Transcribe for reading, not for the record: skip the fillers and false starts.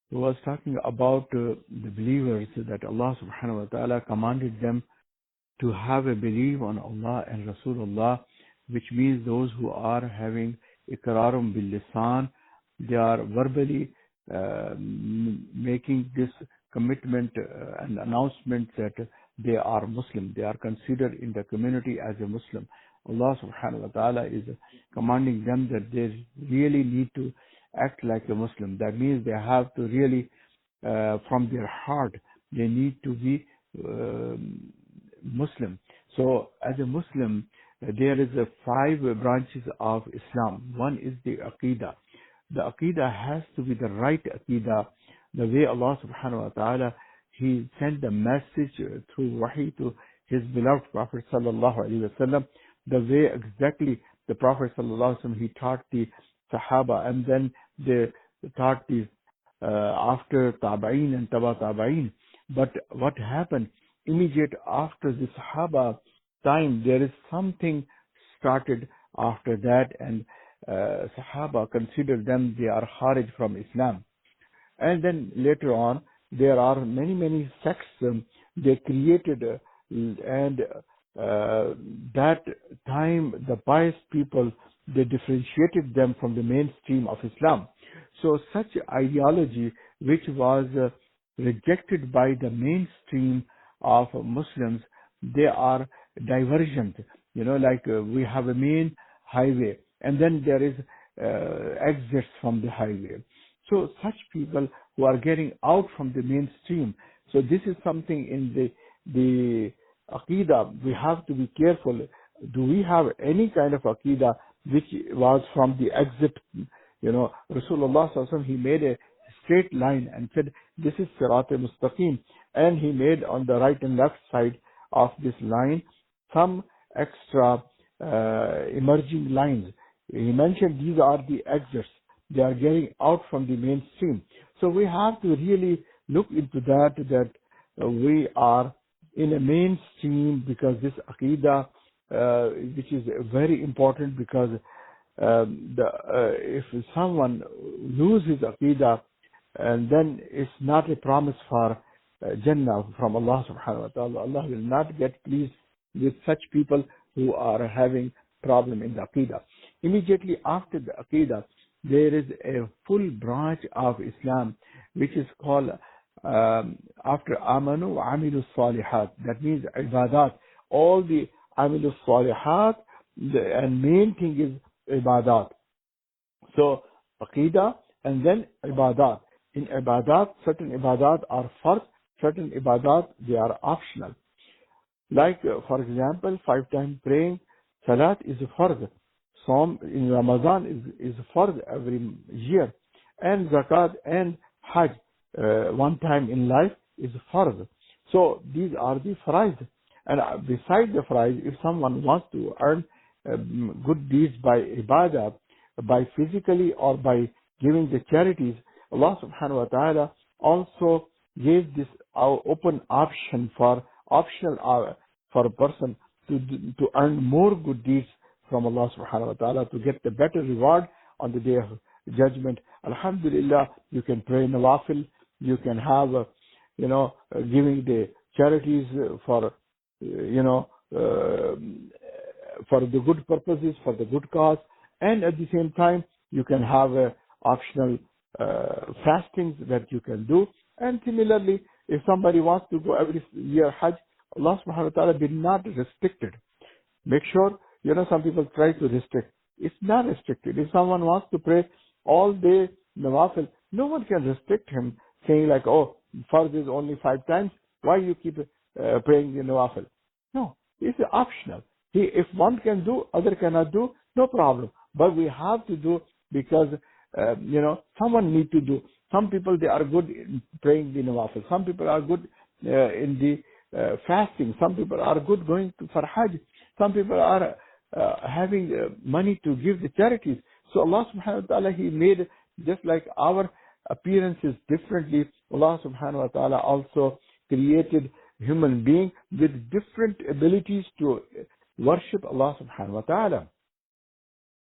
He was talking about the believers that Allah subhanahu wa ta'ala commanded them to have a belief on Allah and Rasulullah, which means those who are having iqrarum bil lisan, they are verbally making this commitment and announcement that they are Muslim. They are considered in the community as a Muslim. Allah subhanahu wa ta'ala is commanding them that they really need to act like a Muslim. That means they have to really, from their heart, they need to be Muslim. So as a Muslim, there is 5 branches of Islam. One is the Aqidah. The Aqidah has to be the right Aqidah, the way Allah subhanahu wa ta'ala, He sent the message through Wahi to His beloved Prophet sallallahu alaihi wasallam, the way exactly the Prophet sallallahu alaihi wasallam, he taught the Sahaba, and then they taught the after Tabain and Taba Tabain. But what happened immediate after the Sahaba time, there is something started after that, and Sahaba consider them, they are Kharij from Islam. And then later on, there are many sects they created, and that time the pious people, they differentiated them from the mainstream of Islam. So such ideology which was rejected by the mainstream of Muslims, they are divergent. You know, like we have a main highway and then there is exits from the highway. So such people who are getting out from the mainstream. So this is something in the Aqidah. We have to be careful. Do we have any kind of Aqidah which was from the exit? You know, Rasulullah sallallahu alaihi wasallam, he made a straight line and said, this is Sirat-e-Mustaqim. And he made on the right and left side of this line some extra emerging lines. He mentioned these are the exits. They are getting out from the mainstream. So we have to really look into that we are in a mainstream, because this Aqidah, which is very important, because if someone loses Aqidah, and then it's not a promise for Jannah from Allah subhanahu wa ta'ala. Allah will not get pleased with such people who are having problem in the Aqidah. Immediately after the Aqidah, there is a full branch of Islam which is called after Amanu wa Amilu Salihat. That means Ibadat. All the Amilu Salihat, and main thing is Ibadat. So Aqidah and then Ibadat. In Ibadat, certain Ibadat are first, certain Ibadat, they are optional. Like, for example, 5 times praying, Salat is a fard. Psalm in Ramadan is a fard every year. And Zakat and Hajj, 1 time in life, is a fard. So these are the faraiz. And besides the faraiz, if someone wants to earn good deeds by ibadah, by physically or by giving the charities, Allah subhanahu wa ta'ala also gave this open option for optional for a person to earn more good deeds from Allah subhanahu wa ta'ala, to get the better reward on the day of judgment. Alhamdulillah, you can pray nawafil, you can have giving the charities for for the good purposes, for the good cause, and at the same time you can have optional fastings that you can do. And similarly, if somebody wants to go every year Hajj, Allah subhanahu wa ta'ala did not restrict it. Make sure, some people try to restrict. It's not restricted. If someone wants to pray all day nawafil, no one can restrict him, saying like, oh, farz is only 5 times, why you keep praying the nawafil? No, it's optional. If one can do, other cannot do, no problem. But we have to do because, someone need to do. Some people, they are good in praying the nawafil. Some people are good in the fasting. Some people are good going for Hajj. Some people are having money to give the charities. So Allah subhanahu wa ta'ala, He made just like our appearances differently. Allah subhanahu wa ta'ala also created human being with different abilities to worship Allah subhanahu wa ta'ala.